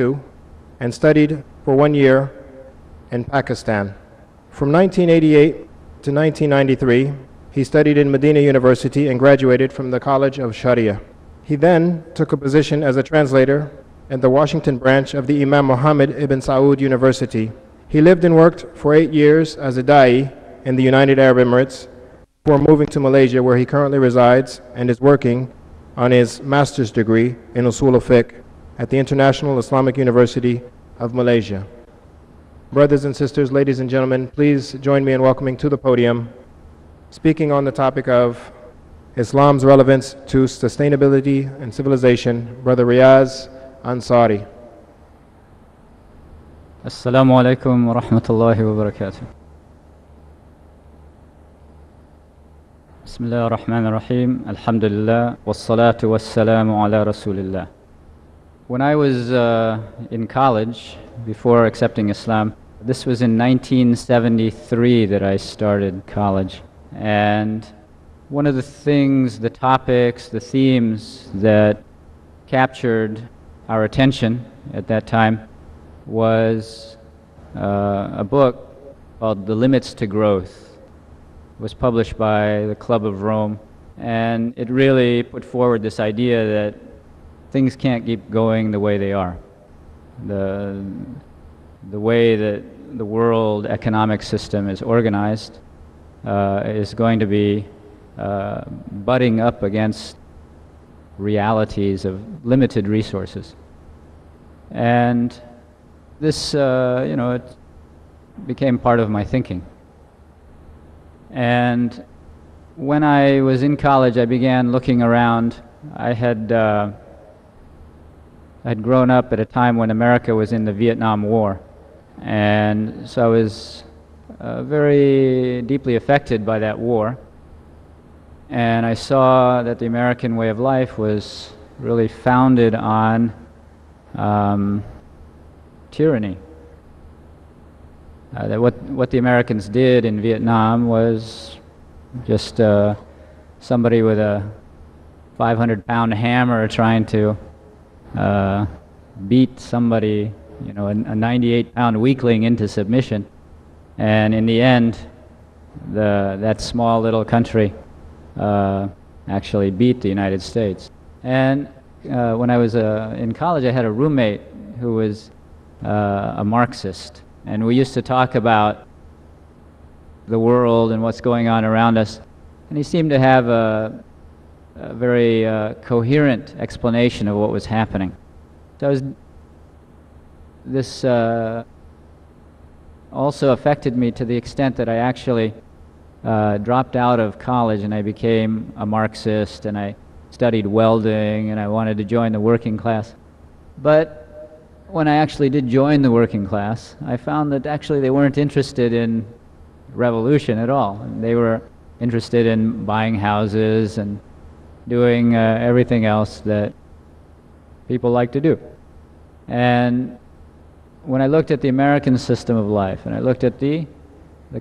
and studied for 1 year in Pakistan. From 1988 to 1993, he studied in Medina University and graduated from the College of Sharia. He then took a position as a translator at the Washington branch of the Imam Muhammad ibn Saud University. He lived and worked for 8 years as a da'i in the United Arab Emirates before moving to Malaysia, where he currently resides and is working on his master's degree in Usul al-Fiqh at the International Islamic University of Malaysia. Brothers and sisters, ladies and gentlemen, please join me in welcoming to the podium, speaking on the topic of Islam's relevance to sustainability and civilization, Brother Riaz Ansary. Assalamu alaikum wa rahmatullahi wa barakatuh. Bismillah ar-Rahman ar-Rahim. Alhamdulillah. Wassalatu wassalamu ala Rasulillah. When I was in college, before accepting Islam, this was in 1973 that I started college. And one of the things, the topics, the themes that captured our attention at that time was a book called The Limits to Growth. It was published by the Club of Rome, and it really put forward this idea that things can't keep going the way they are. The way that the world economic system is organized is going to be butting up against realities of limited resources. And this, it became part of my thinking. And when I was in college, I began looking around. I had grown up at a time when America was in the Vietnam War. And so I was very deeply affected by that war. And I saw that the American way of life was really founded on tyranny. That what the Americans did in Vietnam was just somebody with a 500-pound hammer trying to beat somebody, a 98-pound weakling into submission. And in the end, that small little country actually beat the United States. And when I was in college, I had a roommate who was a Marxist. And we used to talk about the world and what's going on around us. And he seemed to have a very coherent explanation of what was happening. So this also affected me to the extent that I actually dropped out of college and I became a Marxist, and I studied welding, and I wanted to join the working class. But when I actually did join the working class, I found that actually they weren't interested in revolution at all. They were interested in buying houses and doing everything else that people like to do. And when I looked at the American system of life, and I looked at the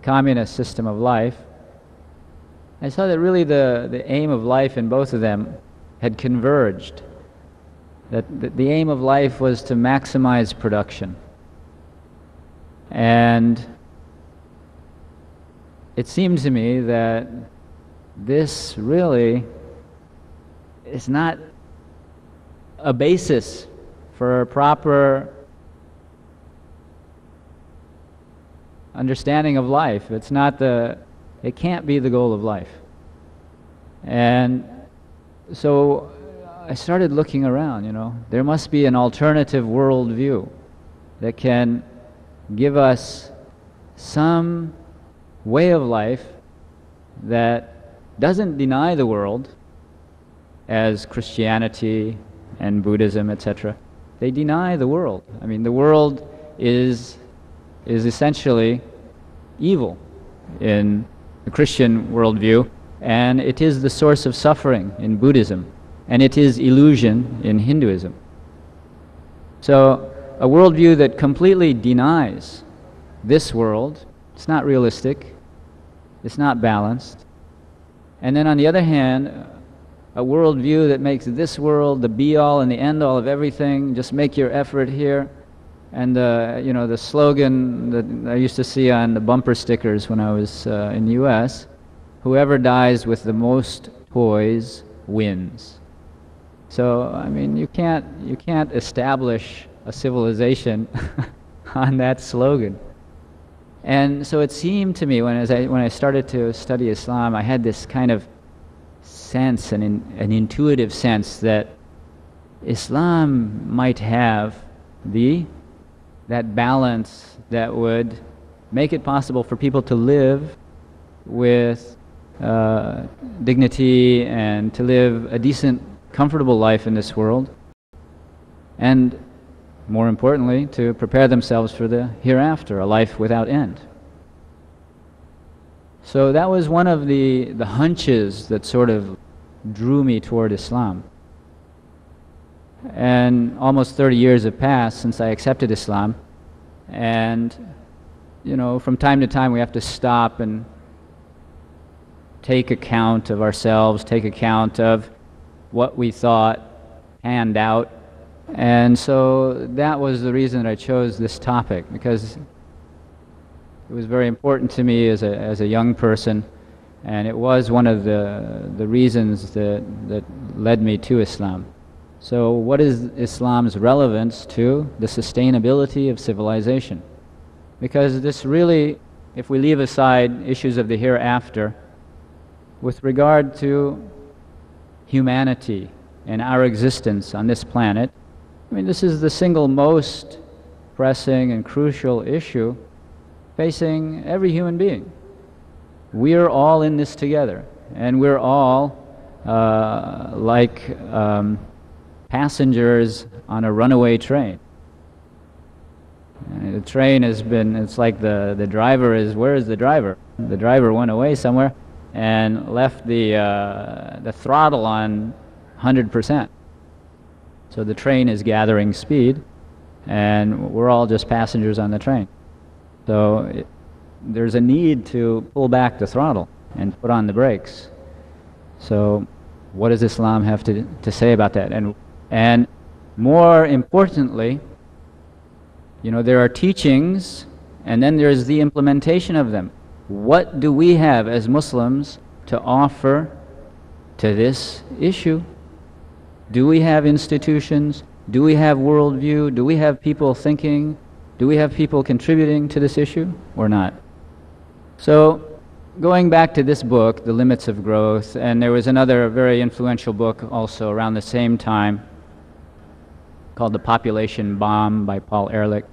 communist system of life, I saw that really the aim of life in both of them had converged. That the aim of life was to maximize production. And it seemed to me that this really is not a basis for a proper understanding of life. It can't be the goal of life. And so I started looking around, There must be an alternative worldview that can give us some way of life that doesn't deny the world, as Christianity and Buddhism, etc. They deny the world. I mean, the world is essentially evil in the Christian worldview, and it is the source of suffering in Buddhism, and it is illusion in Hinduism. So a worldview that completely denies this world, it's not realistic, it's not balanced. And then on the other hand, a worldview that makes this world the be-all and the end-all of everything. Just make your effort here. And the slogan that I used to see on the bumper stickers when I was in the U.S., whoever dies with the most toys wins. So I mean, you can't establish a civilization on that slogan. And so it seemed to me when I started to study Islam, I had this kind of sense, an intuitive sense that Islam might have that balance that would make it possible for people to live with dignity and to live a decent, comfortable life in this world, and more importantly, to prepare themselves for the hereafter, a life without end. So that was one of the hunches that sort of drew me toward Islam. And almost 30 years have passed since I accepted Islam, and from time to time we have to stop and take account of ourselves, take account of what we thought panned out. And so that was the reason that I chose this topic, because it was very important to me as a young person, and it was one of the reasons that led me to Islam. So what is Islam's relevance to the sustainability of civilization? Because this really, if we leave aside issues of the hereafter, with regard to humanity and our existence on this planet, I mean, this is the single most pressing and crucial issue facing every human being. We're all in this together, and we're all like passengers on a runaway train. The train has been, it's like the driver is, where is the driver? The driver went away somewhere and left the throttle on 100%. So the train is gathering speed, and we're all just passengers on the train. So there's a need to pull back the throttle and put on the brakes. So what does Islam have to say about that? And more importantly, there are teachings, and then there's the implementation of them. What do we have as Muslims to offer to this issue? Do we have institutions? Do we have worldview? Do we have people thinking? Do we have people contributing to this issue or not? So going back to this book, The Limits of Growth, and there was another very influential book also around the same time called The Population Bomb by Paul Ehrlich.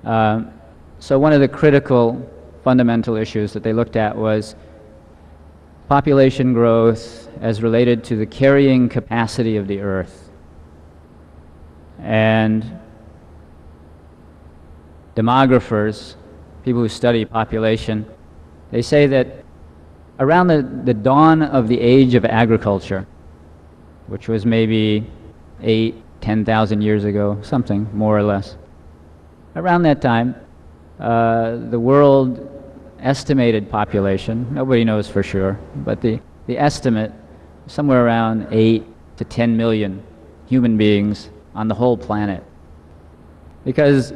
So one of the critical fundamental issues that they looked at was population growth as related to the carrying capacity of the earth. And demographers, people who study population, they say that around the dawn of the age of agriculture, which was maybe 10,000 years ago, something more or less, around that time, the world estimated population, nobody knows for sure, but the estimate, somewhere around 8 to 10 million human beings on the whole planet. Because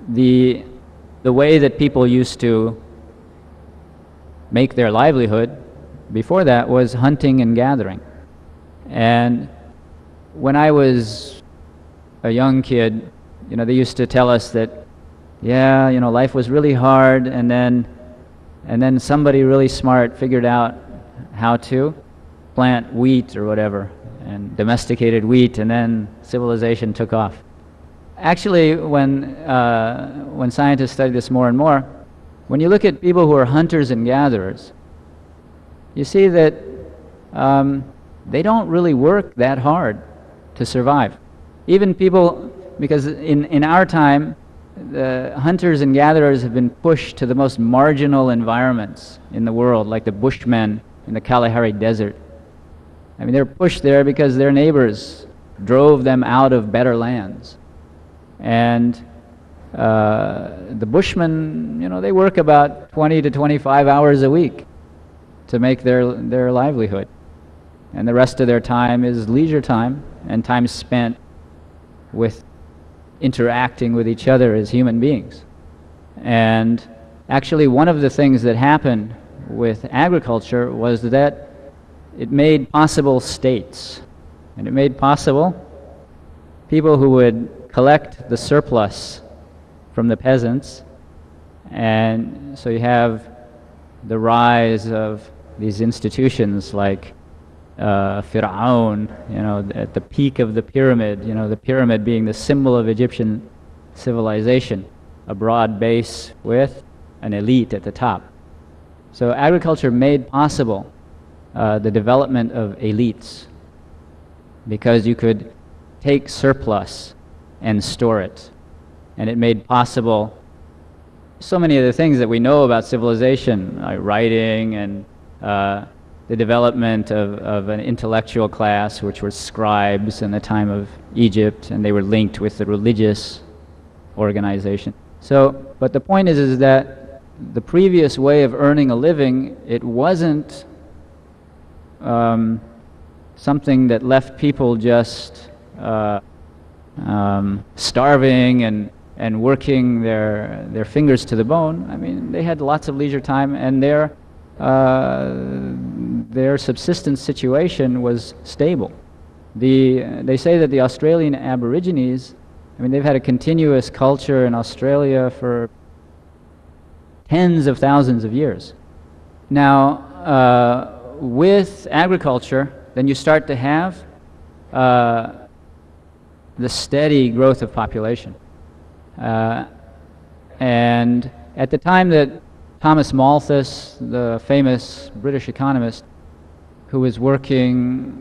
the way that people used to make their livelihood before that was hunting and gathering. And when I was a young kid, they used to tell us that, yeah, life was really hard, and then somebody really smart figured out how to plant wheat or whatever, and domesticated wheat, and then civilization took off. Actually, when scientists study this more and more, when you look at people who are hunters and gatherers, you see that they don't really work that hard to survive. Even people, because in our time, the hunters and gatherers have been pushed to the most marginal environments in the world, like the Bushmen in the Kalahari Desert. I mean, they're pushed there because their neighbors drove them out of better lands. And the Bushmen, they work about 20 to 25 hours a week to make their livelihood. and the rest of their time is leisure time and time spent with interacting with each other as human beings. And actually, one of the things that happened with agriculture was that it made possible states, and it made possible people who would collect the surplus from the peasants. And so you have the rise of these institutions like Fir'aun, at the peak of the pyramid, the pyramid being the symbol of Egyptian civilization, a broad base with an elite at the top. So agriculture made possible the development of elites, because you could take surplus and store it. And it made possible so many of the things that we know about civilization, like writing and the development of an intellectual class, which were scribes in the time of Egypt, and they were linked with the religious organization. So, but the point is that the previous way of earning a living, it wasn't something that left people just starving and working their fingers to the bone. I mean, they had lots of leisure time, and their subsistence situation was stable. They say that the Australian Aborigines, I mean, they've had a continuous culture in Australia for tens of thousands of years. Now, with agriculture, then you start to have the steady growth of population. And at the time that Thomas Malthus, the famous British economist, who was working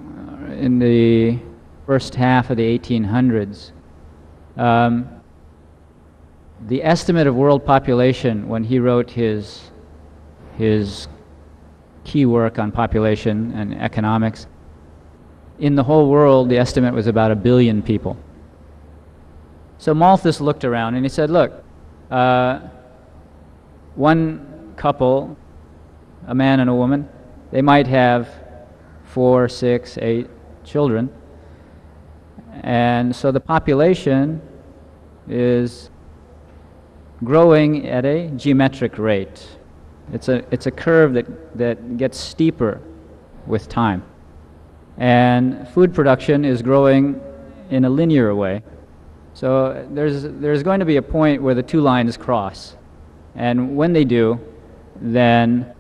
in the first half of the 1800s, the estimate of world population when he wrote his key work on population and economics, in the whole world the estimate was about 1 billion people. So Malthus looked around and he said, look, one couple, a man and a woman, they might have 4, 6, 8 children, and so the population is growing at a geometric rate. It's a curve that gets steeper with time. And food production is growing in a linear way. So there's going to be a point where the two lines cross. And when they do, then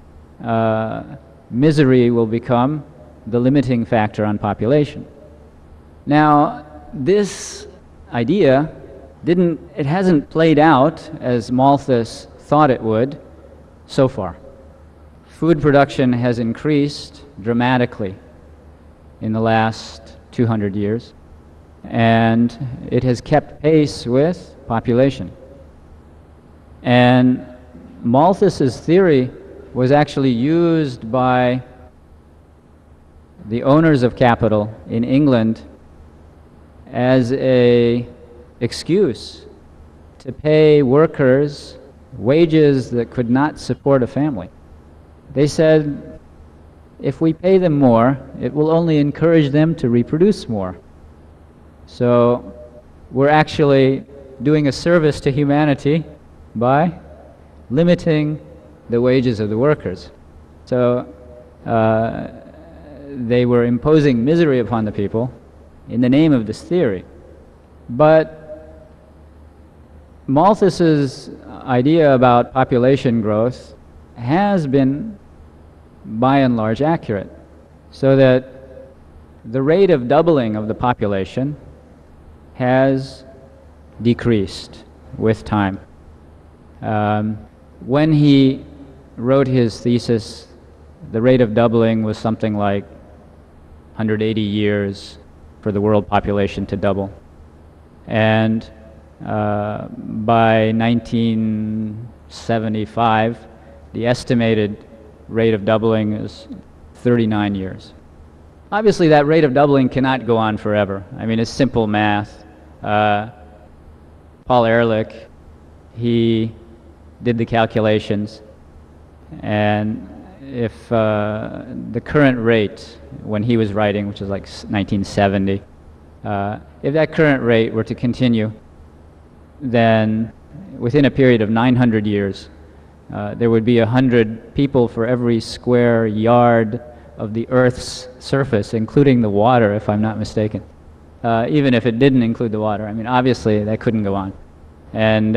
misery will become the limiting factor on population. Now, this idea it hasn't played out as Malthus thought it would so far. Food production has increased dramatically in the last 200 years, and it has kept pace with population. And Malthus's theory was actually used by the owners of capital in England as an excuse to pay workers wages that could not support a family. They said, if we pay them more, it will only encourage them to reproduce more. So we're actually doing a service to humanity by limiting the wages of the workers. So they were imposing misery upon the people in the name of this theory. But Malthus's idea about population growth has been by and large accurate, so that the rate of doubling of the population has decreased with time. When he wrote his thesis, the rate of doubling was something like 180 years for the world population to double. And by 1975, the estimated rate of doubling is 39 years. Obviously, that rate of doubling cannot go on forever. I mean, it's simple math. Paul Ehrlich, he did the calculations, and if the current rate when he was writing, which is like 1970, if that current rate were to continue, then within a period of 900 years, there would be 100 people for every square yard of the Earth's surface, including the water, if I'm not mistaken. Even if it didn't include the water. I mean, obviously, that couldn't go on. And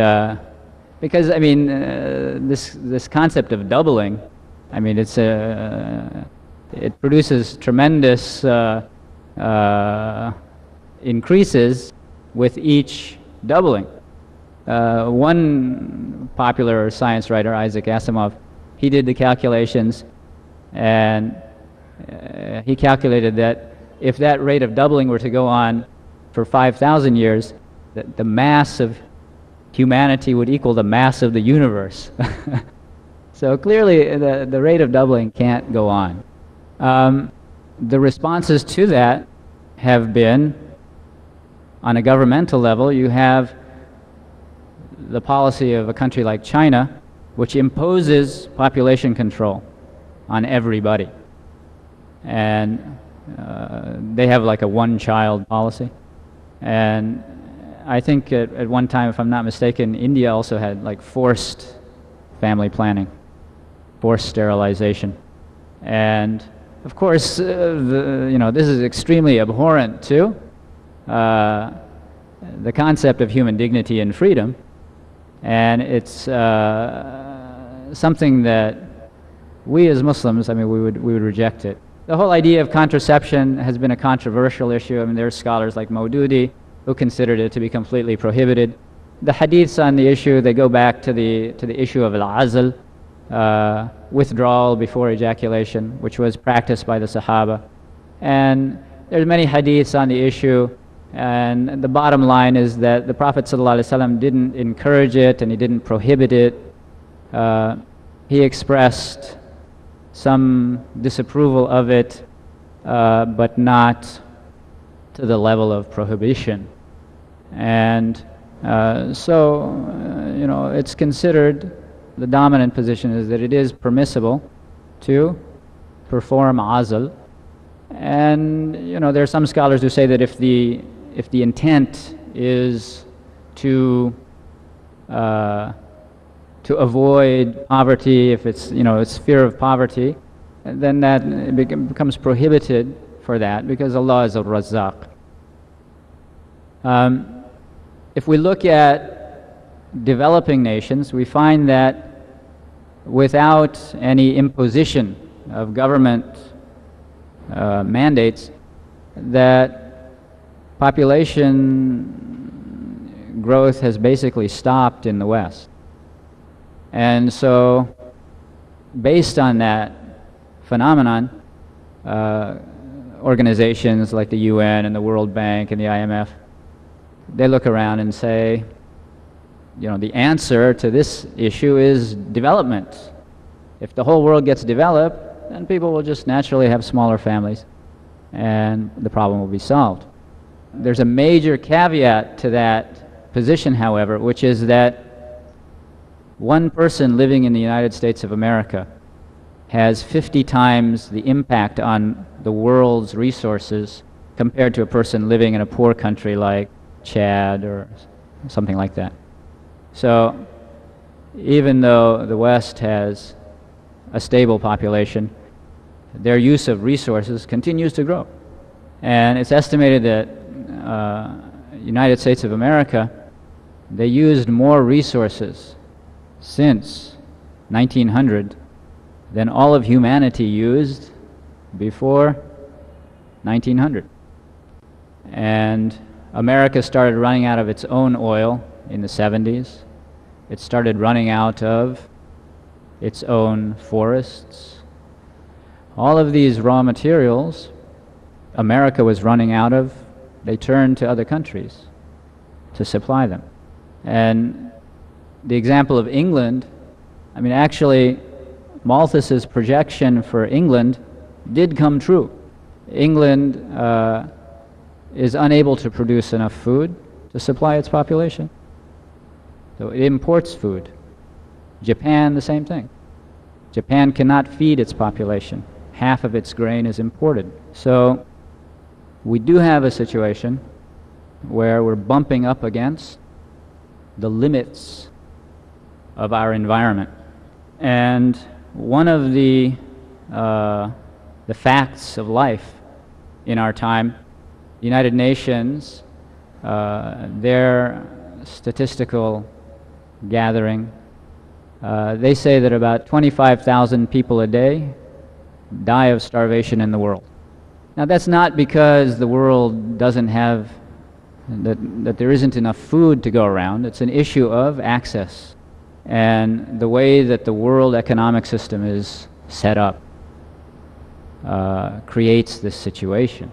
because, I mean, this concept of doubling, I mean, it produces tremendous increases with each doubling. One popular science writer, Isaac Asimov, he did the calculations, and he calculated that if that rate of doubling were to go on for 5,000 years, the mass of humanity would equal the mass of the universe. So clearly the rate of doubling can't go on. The responses to that have been, on a governmental level, you have the policy of a country like China, which imposes population control on everybody. And they have like a one-child policy. And I think at one time, if I'm not mistaken, India also had like forced family planning, forced sterilization. And of course, this is extremely abhorrent to the concept of human dignity and freedom. And it's something that we as Muslims, I mean, we would reject it. The whole idea of contraception has been a controversial issue. I mean, there are scholars like Maududi who considered it to be completely prohibited. The hadiths on the issue, they go back to the issue of al-azl, withdrawal before ejaculation, which was practiced by the Sahaba. And there's many hadiths on the issue, and the bottom line is that the Prophet ﷺ didn't encourage it and he didn't prohibit it. He expressed some disapproval of it, but not to the level of prohibition. And it's considered, the dominant position is that it is permissible to perform azl. And there are some scholars who say that if the intent is to avoid poverty, if it's it's fear of poverty, then that becomes prohibited for that, because Allah is al-Razzaq. If we look at developing nations, we find that without any imposition of government mandates, that population growth has basically stopped in the West. And so, based on that phenomenon, organizations like the UN and the World Bank and the IMF, they look around and say, the answer to this issue is development. If the whole world gets developed, then people will just naturally have smaller families, and the problem will be solved. There's a major caveat to that position, however, which is that one person living in the United States of America has 50 times the impact on the world's resources compared to a person living in a poor country like Chad or something like that. So even though the West has a stable population, their use of resources continues to grow. And it's estimated that United States of America, they used more resources since 1900 than all of humanity used before 1900. And America started running out of its own oil in the 70s. It started running out of its own forests. All of these raw materials America was running out of, they turned to other countries to supply them. And the example of England, I mean, actually, Malthus's projection for England did come true. England is unable to produce enough food to supply its population, so it imports food. Japan, the same thing. Japan cannot feed its population. Half of its grain is imported. So we do have a situation where we're bumping up against the limits of our environment. And one of the facts of life in our time, the United Nations, their statistical gathering, they say that about 25,000 people a day die of starvation in the world. Now that's not because the world doesn't have, that there isn't enough food to go around. It's an issue of access. And the way that the world economic system is set up creates this situation.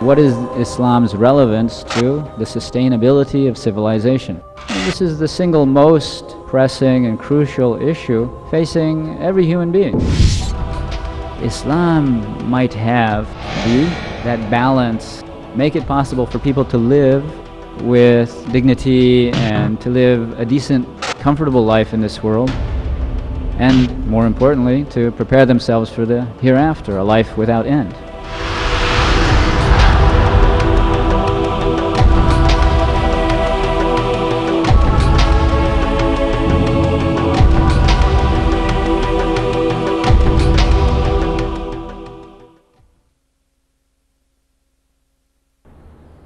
What is Islam's relevance to the sustainability of civilization? And this is the single most pressing and crucial issue facing every human being. Islam might have that balance, make it possible for people to live with dignity and to live a decent, comfortable life in this world, and more importantly, to prepare themselves for the hereafter, a life without end.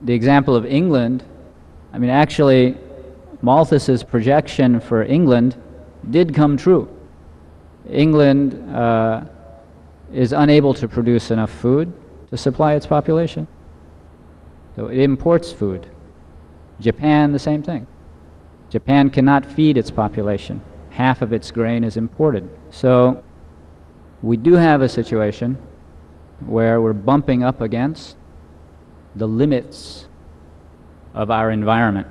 The example of England, I mean, actually, Malthus's projection for England did come true. England is unable to produce enough food to supply its population, so it imports food. Japan, the same thing. Japan cannot feed its population. Half of its grain is imported. So we do have a situation where we're bumping up against the limits of our environment.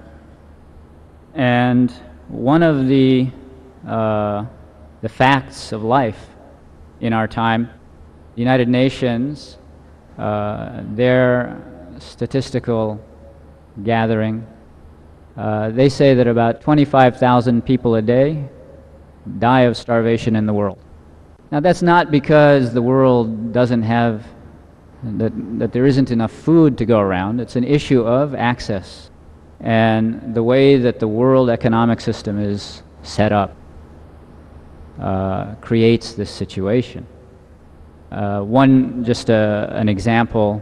And one of the facts of life in our time, the United Nations, their statistical gathering, they say that about 25,000 people a day die of starvation in the world. Now that's not because the world doesn't have, that there isn't enough food to go around. It's an issue of access. And the way that the world economic system is set up creates this situation. An example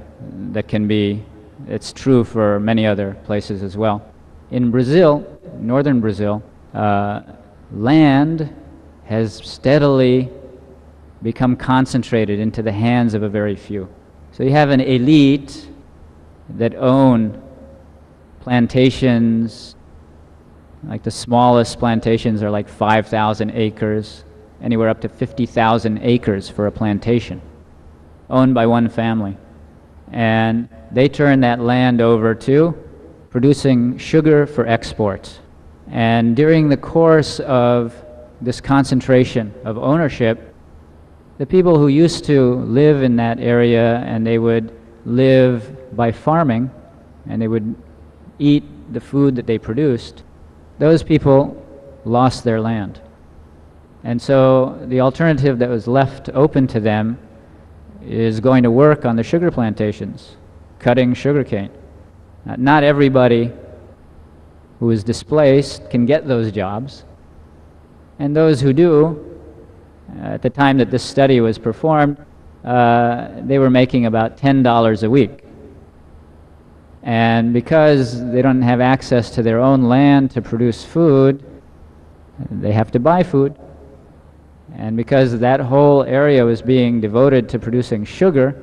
that can be, it's true for many other places as well. In Brazil, northern Brazil, land has steadily become concentrated into the hands of a very few. So you have an elite that own plantations, like the smallest plantations are like 5,000 acres, anywhere up to 50,000 acres for a plantation, owned by one family. And they turn that land over to producing sugar for export. And during the course of this concentration of ownership, the people who used to live in that area, and they would live by farming, and they would eat the food that they produced, those people lost their land. And so the alternative that was left open to them is going to work on the sugar plantations, cutting sugarcane. Not everybody who is displaced can get those jobs, and those who do, at the time that this study was performed, they were making about $10 a week. And because they don't have access to their own land to produce food, they have to buy food. And because that whole area was being devoted to producing sugar,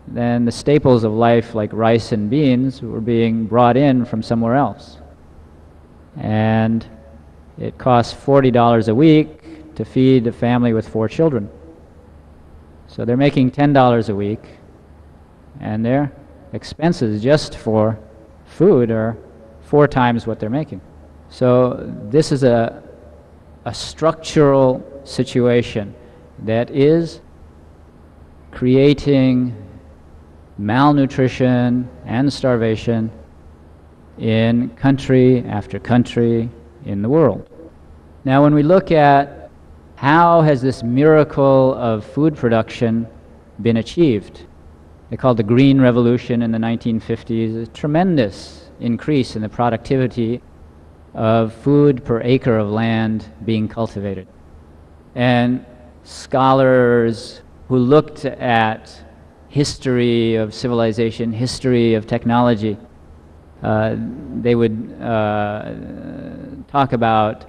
then the staples of life like rice and beans were being brought in from somewhere else. And it costs $40 a week to feed a family with 4 children. So they're making $10 a week, and their expenses just for food are 4 times what they're making. So this is a structural situation that is creating malnutrition and starvation in country after country in the world. Now, when we look at how has this miracle of food production been achieved, they called the Green Revolution in the 1950s, a tremendous increase in the productivity of food per acre of land being cultivated. And scholars who looked at history of civilization, history of technology, they would talk about,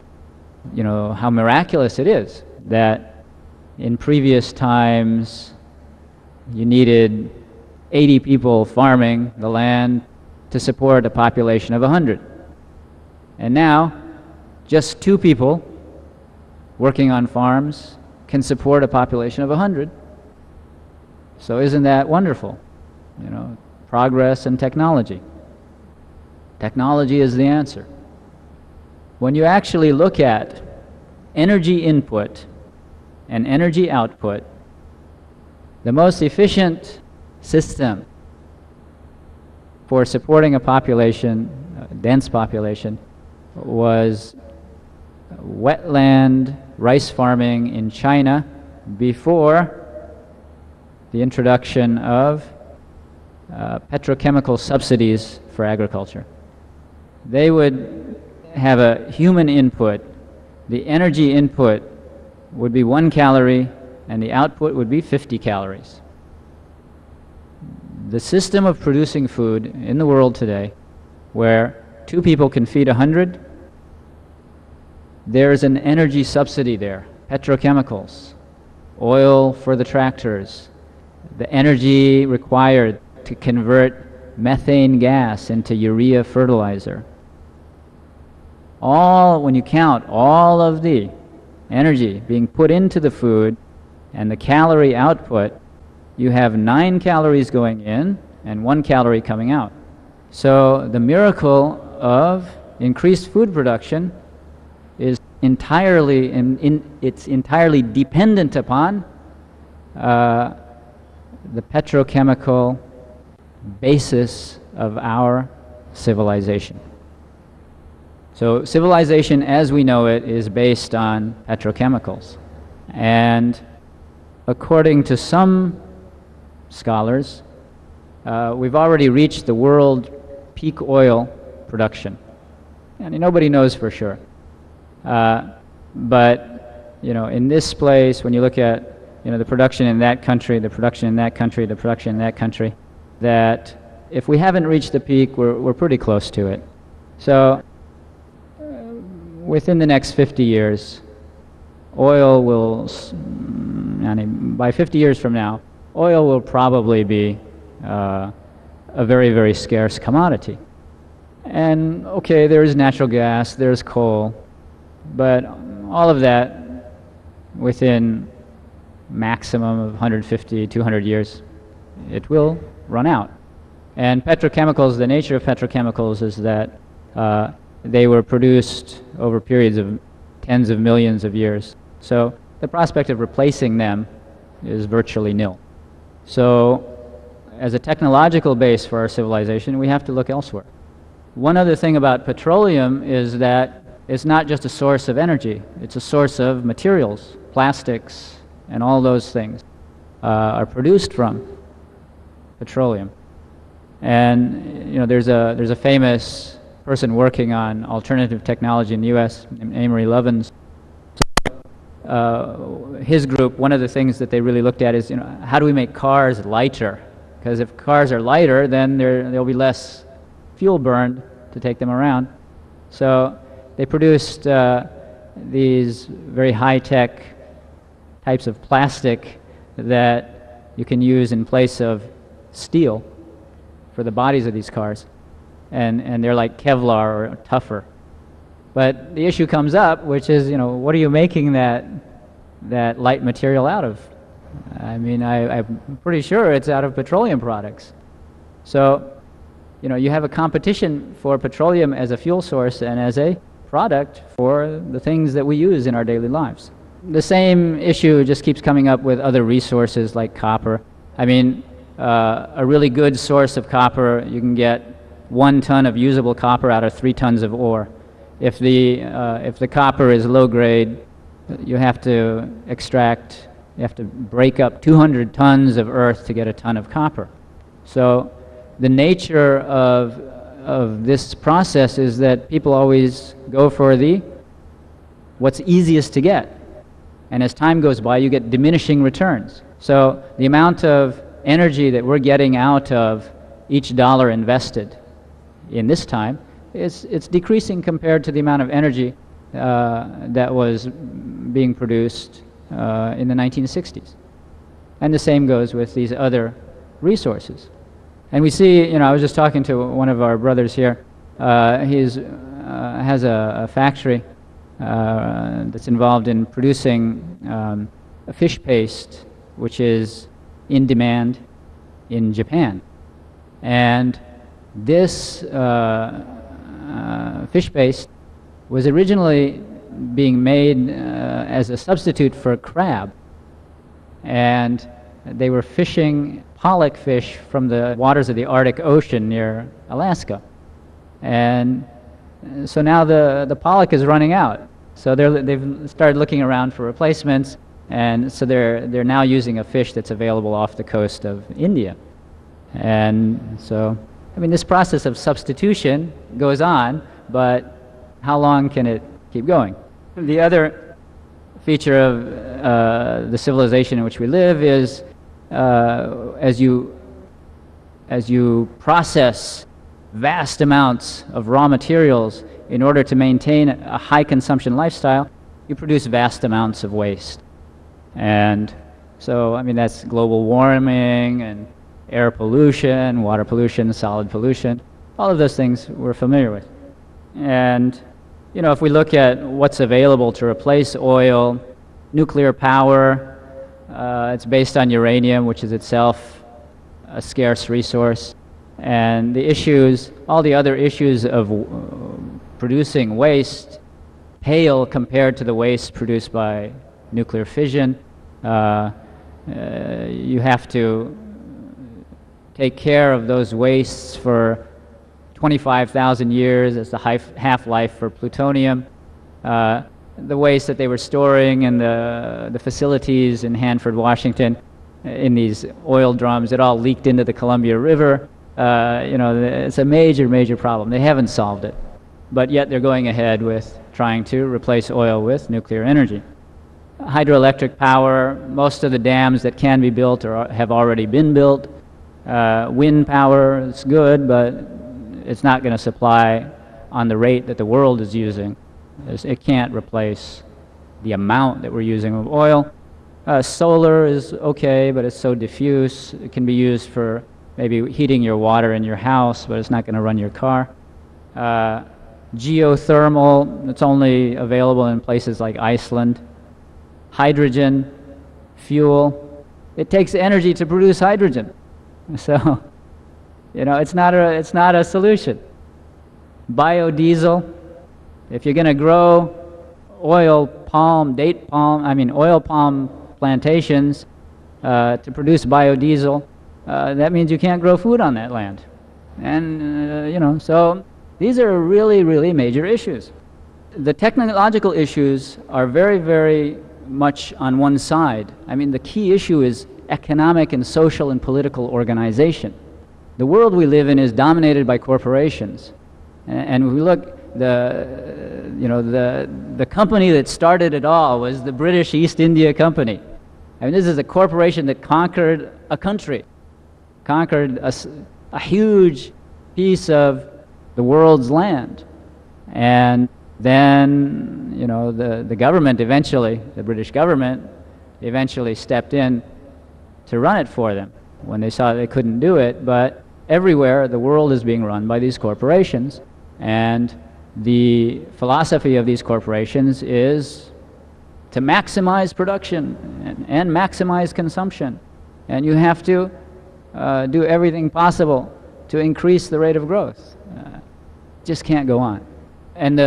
how miraculous it is that in previous times you needed 80 people farming the land to support a population of 100. And now, just 2 people working on farms can support a population of 100. So isn't that wonderful? Progress and technology. Technology is the answer. When you actually look at energy input and energy output, the most efficient system for supporting a population, a dense population, was wetland rice farming in China before the introduction of petrochemical subsidies for agriculture. They would have a human input. The energy input would be 1 calorie and the output would be 50 calories. The system of producing food in the world today, where 2 people can feed 100, there's an energy subsidy there. Petrochemicals, oil for the tractors, the energy required to convert methane gas into urea fertilizer. When you count all of the energy being put into the food and the calorie output, you have 9 calories going in and 1 calorie coming out. So the miracle of increased food production is entirely dependent upon the petrochemical basis of our civilization. So civilization as we know it is based on petrochemicals. And according to some scholars, we've already reached the world peak oil production. And nobody knows for sure. But in this place, when you look at the production in that country, the production in that country, the production in that country, that if we haven't reached the peak, we're pretty close to it. So within the next 50 years, oil will, by 50 years from now, oil will probably be a very, very scarce commodity. And okay, there's natural gas, there's coal, but all of that within maximum of 150, 200 years, it will run out. And petrochemicals, the nature of petrochemicals is that they were produced over periods of tens of millions of years. So the prospect of replacing them is virtually nil. So as a technological base for our civilization, we have to look elsewhere. One other thing about petroleum is that It's not just a source of energy, it's a source of materials, plastics, and all those things are produced from petroleum. And you know, there's a famous person working on alternative technology in the U.S. named Amory Lovins. His group, one of the things that they really looked at is, you know, how do we make cars lighter? Because if cars are lighter, then there'll be less fuel burned to take them around. So they produced these very high-tech types of plastic that you can use in place of steel for the bodies of these cars. And they're like Kevlar or tougher. But the issue comes up, which is, you know, what are you making that light material out of? I mean, I'm pretty sure it's out of petroleum products. So, you know, you have a competition for petroleum as a fuel source and as a product for the things that we use in our daily lives. The same issue just keeps coming up with other resources like copper. I mean, a really good source of copper, you can get 1 ton of usable copper out of 3 tons of ore. If the copper is low grade, you have to break up 200 tons of earth to get a ton of copper. So the nature of this process is that people always go for what's easiest to get. And as time goes by, you get diminishing returns. So the amount of energy that we're getting out of each dollar invested in this time, it's decreasing compared to the amount of energy that was being produced in the 1960s. And the same goes with these other resources. And we see, you know, I was just talking to one of our brothers here. He has a factory that's involved in producing a fish paste, which is in demand in Japan. And this fish paste was originally being made as a substitute for crab. And they were fishing pollock fish from the waters of the Arctic Ocean near Alaska. And so now the pollock is running out. So they've started looking around for replacements, and so they're now using a fish that's available off the coast of India. And so, I mean, this process of substitution goes on, but how long can it keep going? The other feature of the civilization in which we live is as you process vast amounts of raw materials in order to maintain a high consumption lifestyle, you produce vast amounts of waste. And so, I mean, that's global warming and air pollution, water pollution, solid pollution, all of those things we're familiar with. And, you know, if we look at what's available to replace oil, nuclear power, it's based on uranium, which is itself a scarce resource. And the issues, all the other issues of producing waste pale compared to the waste produced by nuclear fission. You have to take care of those wastes for 25,000 years as the half-life for plutonium. The waste that they were storing in the facilities in Hanford, Washington, in these oil drums, it all leaked into the Columbia River. You know, it's a major, major problem. They haven't solved it, but yet they're going ahead with trying to replace oil with nuclear energy. Hydroelectric power, most of the dams that can be built or have already been built. Wind power is good, but it's not going to supply on the rate that the world is using. It can't replace the amount that we're using of oil. Solar is okay, but it's so diffuse. It can be used for maybe heating your water in your house, but it's not going to run your car. Geothermal, it's only available in places like Iceland. Hydrogen, fuel, it takes energy to produce hydrogen. So, you know, it's not a solution. Biodiesel, if you're going to grow oil palm plantations to produce biodiesel, that means you can't grow food on that land. And, you know, so these are really, really major issues. the technological issues are very, very much on one side. I mean, the key issue is economic and social and political organization. The world we live in is dominated by corporations. And when we look, the company that started it all was the British East India Company. I mean, this is a corporation that conquered a country, conquered a huge piece of the world's land. And then, the government eventually, the British government, eventually stepped in to run it for them when they saw they couldn't do it. But everywhere, the world is being run by these corporations. And the philosophy of these corporations is to maximize production and maximize consumption. And you have to do everything possible to increase the rate of growth. Just can't go on. And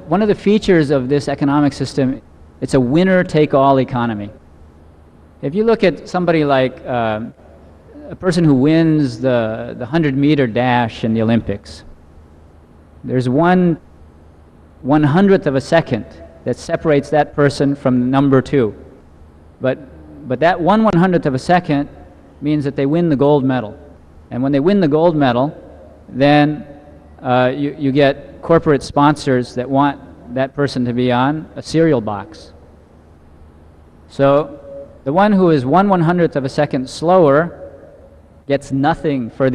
one of the features of this economic system, it's a winner-take-all economy. If you look at somebody like a person who wins the 100-meter dash in the Olympics, there's 1/100th of a second that separates that person from number 2. But that 1/100th of a second means that they win the gold medal. And when they win the gold medal, then you get corporate sponsors that want that person to be on a cereal box. So the one who is 1/100th of a second slower gets nothing for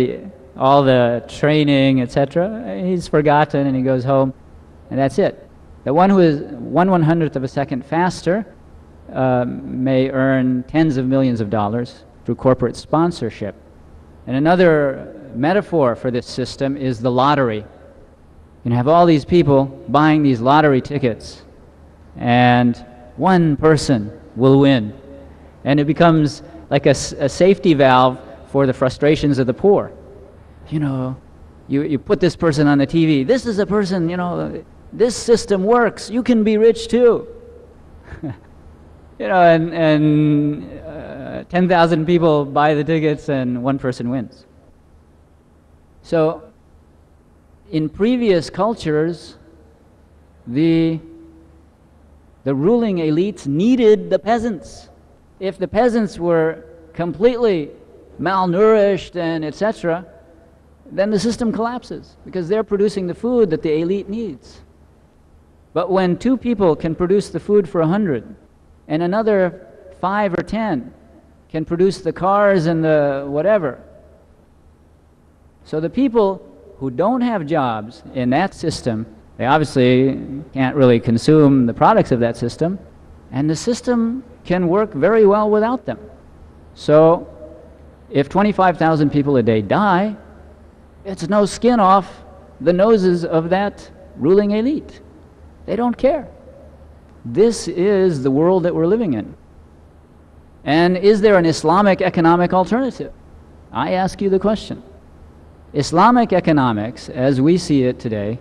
all the training, etc. He's forgotten and he goes home, and that's it. The one who is 1/100th of a second faster may earn tens of millions of dollars through corporate sponsorship. And another metaphor for this system is the lottery. You have all these people buying these lottery tickets, and one person will win. And it becomes like a safety valve for the frustrations of the poor. You put this person on the TV. This is a person, this system works. You can be rich too. And 10,000 people buy the tickets and one person wins. So in previous cultures, the ruling elites needed the peasants. If the peasants were completely malnourished and etc., then the system collapses because they're producing the food that the elite needs. But when 2 people can produce the food for 100, and another 5 or 10 can produce the cars and the whatever, so the people who don't have jobs in that system, they obviously can't really consume the products of that system, and the system can work very well without them. So if 25,000 people a day die, it's no skin off the noses of that ruling elite. They don't care. This is the world that we're living in. And is there an Islamic economic alternative? I ask you the question. Islamic economics, as we see it today,